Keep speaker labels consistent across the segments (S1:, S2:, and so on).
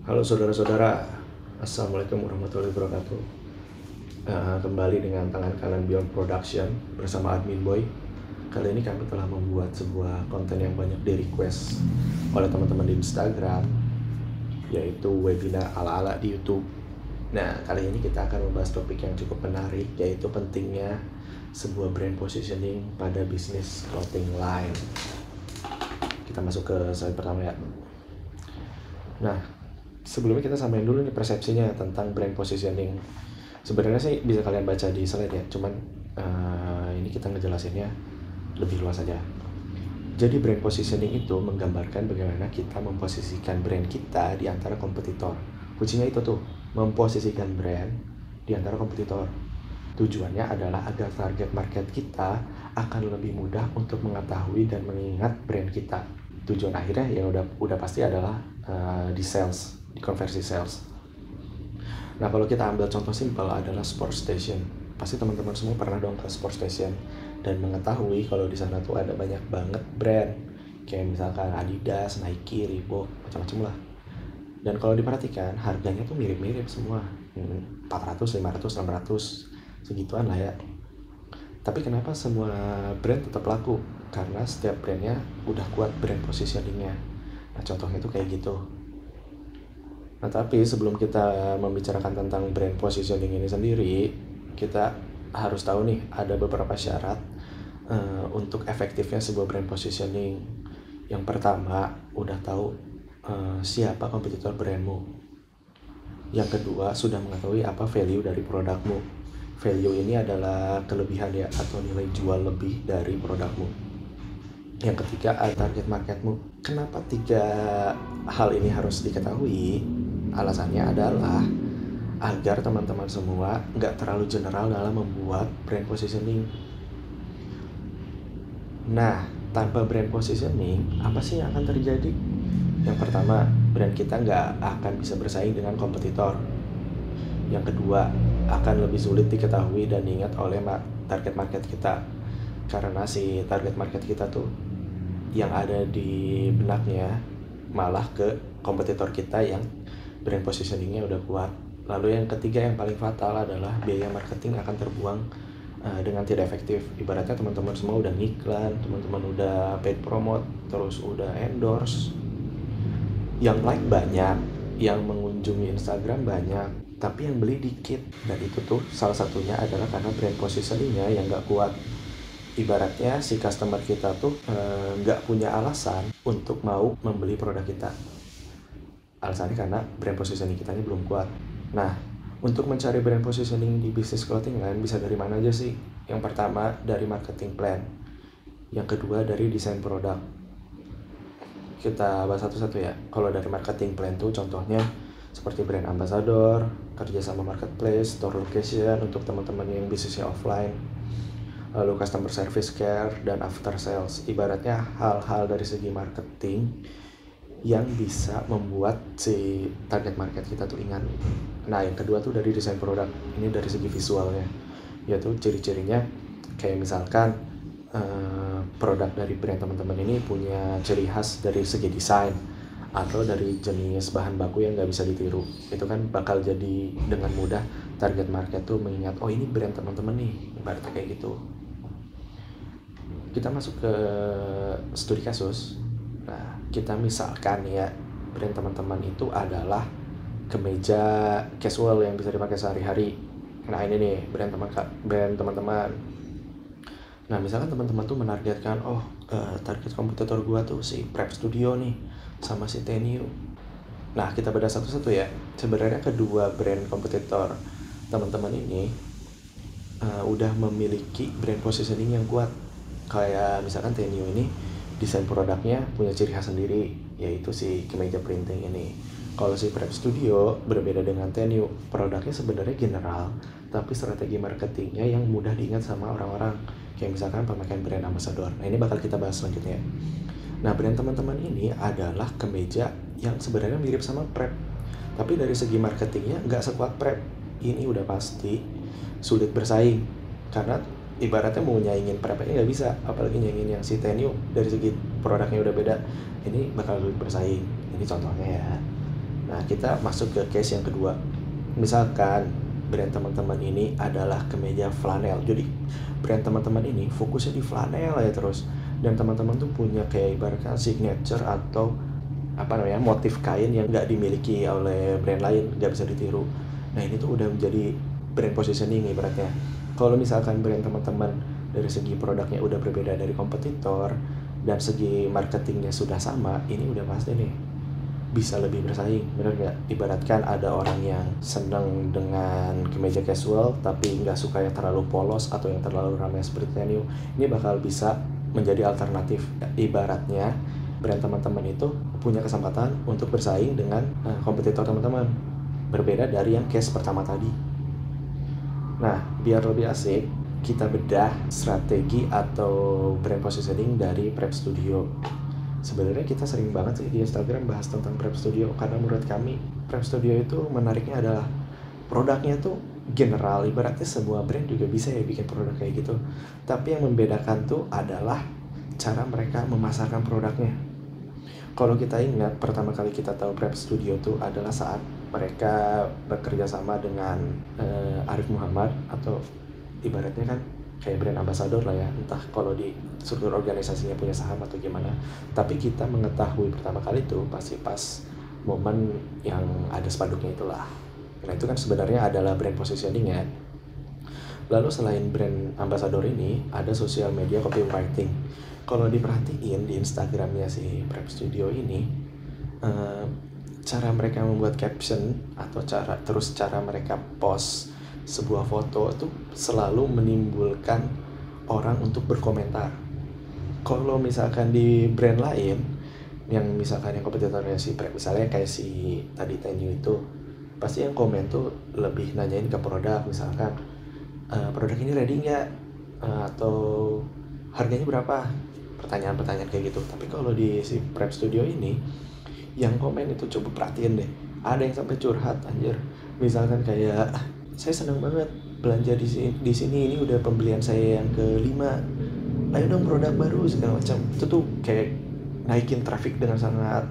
S1: Halo saudara-saudara, Assalamualaikum warahmatullahi wabarakatuh. Kembali dengan tangan kanan Beyond Production bersama Admin Boy. Kali ini kami telah membuat sebuah konten yang banyak di request oleh teman-teman di Instagram, yaitu webinar ala-ala di YouTube. Nah, kali ini kita akan membahas topik yang cukup menarik, yaitu pentingnya sebuah brand positioning pada bisnis clothing line. Kita masuk ke slide pertama ya. Nah, sebelumnya kita samain dulu nih persepsinya tentang brand positioning. Sebenarnya sih bisa kalian baca di slide ya, cuman ini kita ngejelasinnya lebih luas aja. Jadi brand positioning itu menggambarkan bagaimana kita memposisikan brand kita di antara kompetitor. Kuncinya itu tuh, memposisikan brand di antara kompetitor. Tujuannya adalah agar target market kita akan lebih mudah untuk mengetahui dan mengingat brand kita. Tujuan akhirnya ya udah pasti adalah di sales, di konversi sales. Nah, kalau kita ambil contoh simpel adalah sport station. Pasti teman-teman semua pernah dong ke sport station dan mengetahui kalau di sana tuh ada banyak banget brand. Kayak misalkan Adidas, Nike, Reebok, macam-macam lah. Dan kalau diperhatikan harganya tuh mirip-mirip semua. 400, 500, 600, segituan lah ya. Tapi kenapa semua brand tetap laku? Karena setiap brandnya udah kuat brand positioningnya. Nah, contohnya tuh kayak gitu. Nah, tapi sebelum kita membicarakan tentang brand positioning ini sendiri, kita harus tahu nih, ada beberapa syarat untuk efektifnya sebuah brand positioning. Yang pertama, udah tahu siapa kompetitor brandmu. Yang kedua, sudah mengetahui apa value dari produkmu. Value ini adalah kelebihan ya, atau nilai jual lebih dari produkmu. Yang ketiga, target marketmu. Kenapa 3 hal ini harus diketahui? Alasannya adalah agar teman-teman semua nggak terlalu general dalam membuat brand positioning. Nah, tanpa brand positioning, apa sih yang akan terjadi? Yang pertama, brand kita nggak akan bisa bersaing dengan kompetitor. Yang kedua, akan lebih sulit diketahui dan diingat oleh target market kita. Karena si target market kita tuh yang ada di benaknya malah ke kompetitor kita yang brand positioningnya udah kuat. Lalu yang ketiga yang paling fatal adalah biaya marketing akan terbuang dengan tidak efektif. Ibaratnya teman-teman semua udah ngiklan, teman-teman udah paid promote, terus udah endorse, yang like banyak, yang mengunjungi Instagram banyak, tapi yang beli dikit. Dan itu tuh salah satunya adalah karena brand positioningnya yang gak kuat. Ibaratnya si customer kita tuh gak punya alasan untuk mau membeli produk kita. Alasannya karena brand positioning kita ini belum kuat. Nah, untuk mencari brand positioning di bisnis clothing line bisa dari mana aja sih? Yang pertama dari marketing plan. Yang kedua dari desain produk. Kita bahas satu-satu ya. Kalau dari marketing plan tuh contohnya seperti brand ambassador, kerjasama marketplace, store location untuk teman-teman yang bisnisnya offline, lalu customer service care, dan after sales. Ibaratnya hal-hal dari segi marketing yang bisa membuat si target market kita tuh ingat. Nah, yang kedua tuh dari desain produk. Ini dari segi visualnya, yaitu ciri-cirinya kayak misalkan produk dari brand teman-teman ini punya ciri khas dari segi desain atau dari jenis bahan baku yang nggak bisa ditiru. Itu kan bakal jadi dengan mudah target market tuh mengingat, oh ini brand teman-teman nih, ibaratnya kayak gitu. Kita masuk ke studi kasus. Nah, kita misalkan ya, brand teman-teman itu adalah kemeja casual yang bisa dipakai sehari-hari. Nah, ini nih brand teman-teman. Nah, misalkan teman-teman tuh menargetkan, target kompetitor gua tuh si Prep Studio nih sama si Tenue. Nah, kita bedah satu-satu ya. Sebenarnya kedua brand kompetitor teman-teman ini udah memiliki brand positioning yang kuat. Kayak misalkan Tenue ini desain produknya punya ciri khas sendiri, yaitu si kemeja printing ini. Kalau si Prep Studio berbeda dengan Tenue, produknya sebenarnya general, tapi strategi marketingnya yang mudah diingat sama orang-orang. Kayak misalkan pemakaian brand ambassador. Nah, ini bakal kita bahas selanjutnya. Nah, brand teman-teman ini adalah kemeja yang sebenarnya mirip sama Prep, tapi dari segi marketingnya nggak sekuat Prep. Ini udah pasti sulit bersaing, karena ibaratnya mau nyaingin Prep ini nggak bisa, apalagi nyaingin yang si Tenue dari segi produknya udah beda. Ini bakal sulit bersaing. Ini contohnya ya. Nah, kita masuk ke case yang kedua. Misalkan brand teman-teman ini adalah kemeja flanel. Jadi brand teman-teman ini fokusnya di flanel ya terus. Dan teman-teman tuh punya kayak ibaratnya signature atau motif kain yang nggak dimiliki oleh brand lain, nggak bisa ditiru. Nah, ini tuh udah menjadi brand positioning ibaratnya. Kalau misalkan brand teman-teman dari segi produknya udah berbeda dari kompetitor dan segi marketingnya sudah sama, ini udah pasti nih bisa lebih bersaing, bener nggak? Ibaratkan ada orang yang seneng dengan kemeja casual tapi nggak suka yang terlalu polos atau yang terlalu ramai seperti tenue, ini bakal bisa menjadi alternatif. Ibaratnya brand teman-teman itu punya kesempatan untuk bersaing dengan kompetitor teman-teman, berbeda dari yang case pertama tadi. Nah, biar lebih asik, kita bedah strategi atau brand positioning dari Prep Studio. Sebenarnya kita sering banget sih di Instagram bahas tentang Prep Studio, karena menurut kami Prep Studio itu menariknya adalah produknya tuh general, ibaratnya semua brand juga bisa ya bikin produk kayak gitu. Tapi yang membedakan tuh adalah cara mereka memasarkan produknya. Kalau kita ingat pertama kali kita tahu Prep Studio tuh adalah saat mereka bekerja sama dengan Arif Muhammad, atau ibaratnya kan kayak brand ambassador lah ya, entah kalau di struktur organisasinya punya saham atau gimana. Tapi kita mengetahui pertama kali itu pasti pas momen yang ada spanduknya itulah. Nah, itu kan sebenarnya adalah brand positioning ya. Lalu selain brand ambassador ini, ada social media copywriting. Kalau diperhatiin di Instagramnya si Prep Studio ini, cara mereka membuat caption atau cara mereka post sebuah foto itu selalu menimbulkan orang untuk berkomentar. Kalau misalkan di brand lain, yang misalkan yang kompetitornya si Prep, misalnya kayak si tadi Tenue itu, pasti yang komen tuh lebih nanyain ke produk, misalkan produk ini ready nggak, atau harganya berapa, pertanyaan-pertanyaan kayak gitu. Tapi kalau di si Prep Studio ini, yang komen itu coba perhatiin deh, ada yang sampai curhat anjir. Misalkan kayak, saya senang banget belanja di sini, ini udah pembelian saya yang kelima, ayo dong produk baru segala macam. Itu tuh kayak naikin traffic dengan sangat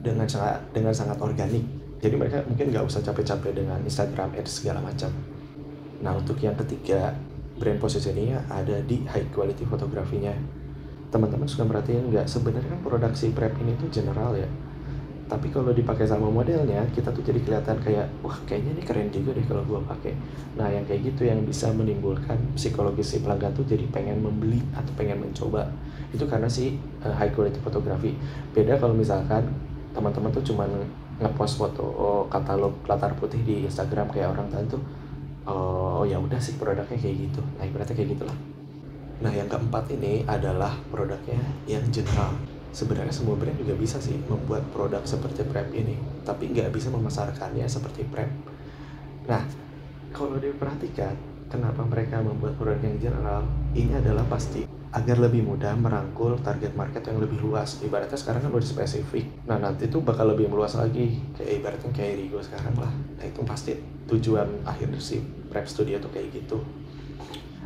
S1: dengan sangat organik. Jadi mereka mungkin nggak usah capek-capek dengan Instagram Ads segala macam. Nah, untuk yang ketiga, brand positioningnya ada di high quality fotografinya. Teman-teman suka merhatiin nggak, sebenarnya kan produksi Prep ini tuh general ya, tapi kalau dipakai sama modelnya, kita tuh jadi kelihatan kayak, wah kayaknya ini keren juga deh kalau gua pakai. Nah, yang kayak gitu yang bisa menimbulkan psikologis si pelanggan tuh jadi pengen membeli atau pengen mencoba. Itu karena si high quality fotografi. Beda kalau misalkan teman-teman tuh cuman ngepost foto katalog latar putih di Instagram kayak orang tahu tuh, oh ya udah sih produknya kayak gitu. Nah, ibaratnya kayak gitulah. Nah, yang keempat ini adalah produknya yang general. Sebenarnya semua brand juga bisa sih membuat produk seperti Prep ini, tapi nggak bisa memasarkannya seperti Prep. Nah, kalau diperhatikan, kenapa mereka membuat produk yang general? Ini adalah pasti agar lebih mudah merangkul target market yang lebih luas. Ibaratnya sekarang kan udah spesifik, nah nanti tuh bakal lebih meluas lagi, kayak ibaratnya kayak Rigo sekarang lah. Nah, itu pasti tujuan akhir si Prep Studio tuh kayak gitu.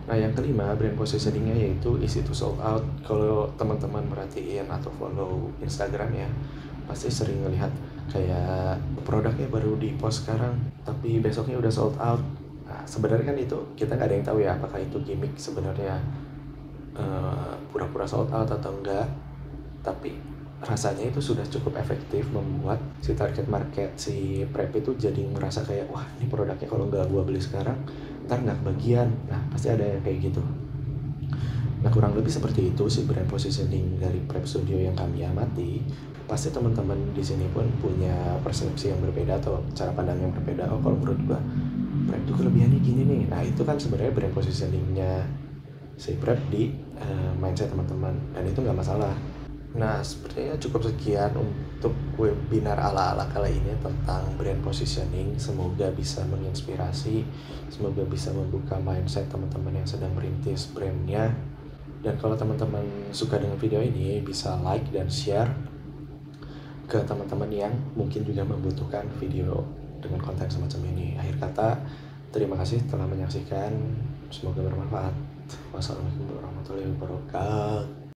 S1: Nah, yang kelima, brand positioningnya yaitu easy to sold out. Kalau teman-teman merhatiin atau follow Instagram ya, pasti sering ngelihat kayak produknya baru di post sekarang, tapi besoknya udah sold out. Nah, sebenarnya kan itu kita nggak ada yang tahu ya, apakah itu gimmick sebenarnya, pura-pura sold out atau enggak. Tapi rasanya itu sudah cukup efektif membuat si target market si Prep itu jadi merasa kayak, wah ini produknya kalau nggak gua beli sekarang ntar nggak kebagian. Nah, pasti ada yang kayak gitu. Nah, kurang lebih seperti itu sih brand positioning dari Prep Studio yang kami amati. Pasti teman-teman di sini pun punya persepsi yang berbeda atau cara pandang yang berbeda. Oh, kalau menurut gua Prep itu kelebihannya gini nih. Nah, itu kan sebenarnya brand positioningnya si Prep di mindset teman-teman, dan itu nggak masalah. Nah, sepertinya cukup sekian untuk webinar ala-ala kali ini tentang brand positioning. Semoga bisa menginspirasi, semoga bisa membuka mindset teman-teman yang sedang merintis brandnya. Dan kalau teman-teman suka dengan video ini, bisa like dan share ke teman-teman yang mungkin juga membutuhkan video dengan konten semacam ini. Akhir kata, terima kasih telah menyaksikan, semoga bermanfaat. Wassalamualaikum warahmatullahi wabarakatuh.